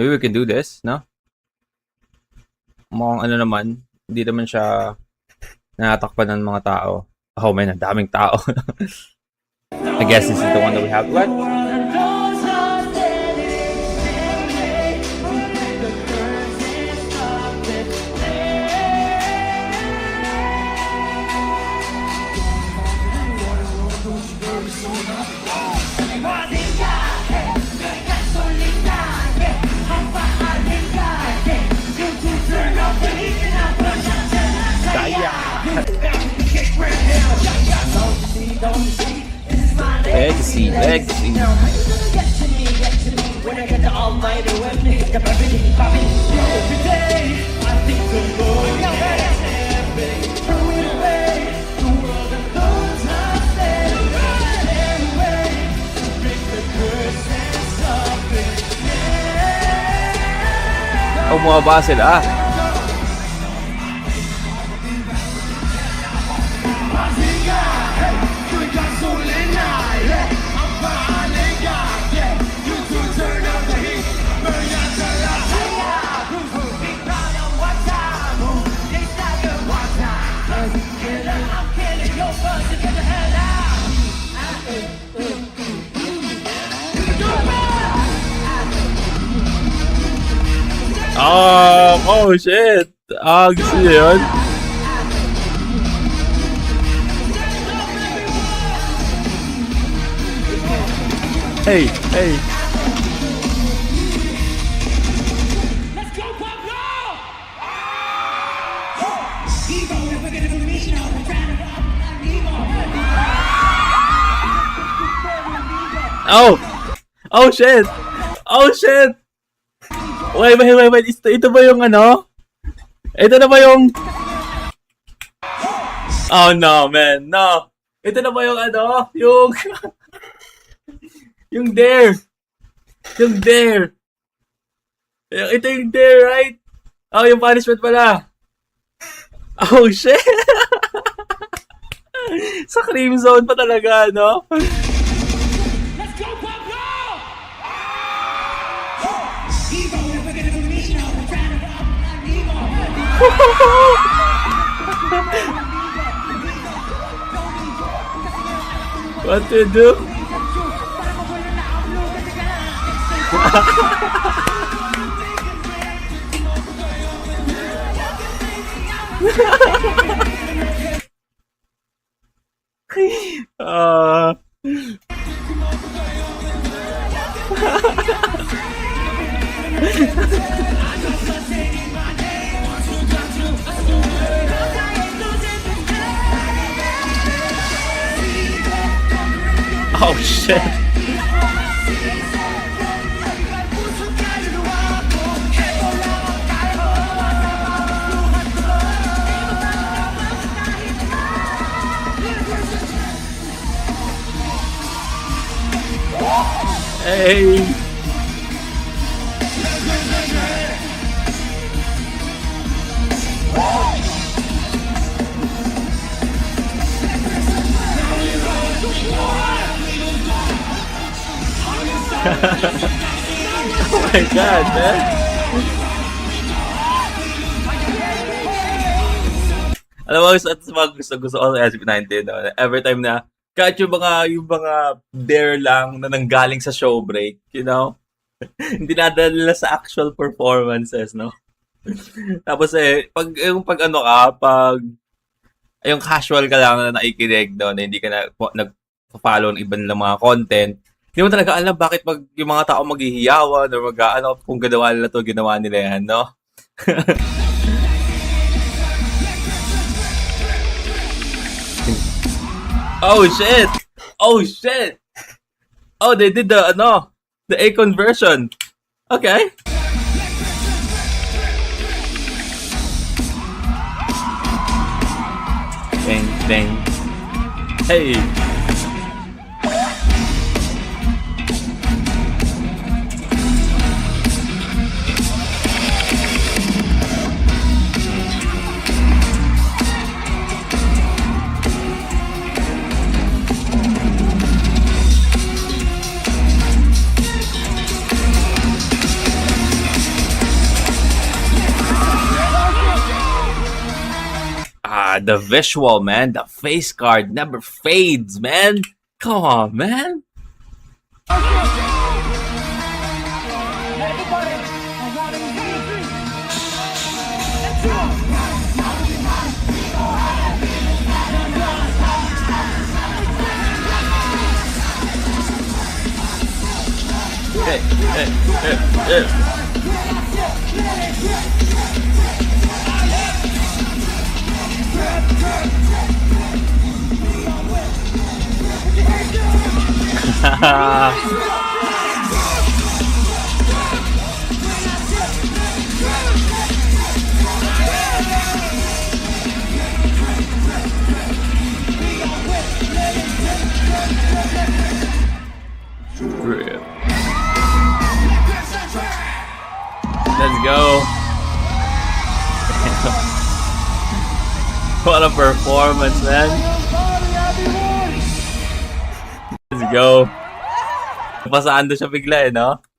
Maybe we can do this, no? Mukhang ano naman, hindi naman siya natatakpan ng mga tao. Oh man, ang daming tao. I guess this is the one that we have. What? Legacy. Bumaba sila. Oh shit! Gusto niyo yun? Hey! Oh shit! Wait. Ito ba yung ano? Ito na ba yung... Oh no, man. No. Ito na ba yung ano? Yung... yung dare. Ito yung dare, right? Oh, yung punishment pala. Oh shit! Sa cream zone pa talaga, no? What to do? Oh shit. Hey. Oh my god, man. Alam mo, gusto ko sa SB19, no? Every time na, kahit yung mga dare lang na nanggaling sa show break, you know? Hindi nadala sa actual performances, no? Tapos pag yung casual ka lang na nakikinig, no? Na hindi ka na nag-follow ng ibang mga content, hindi mo talaga alam bakit yung mga tao maghihiyawan or kung ginawa nila yan, no? Oh shit! Oh, they did the A conversion. Okay. Bang. Hey. The visual, man. The face card never fades, man. Come on, man. Hey. Let's go. What a performance, man. Let's go. Napasaan doon siya bigla no?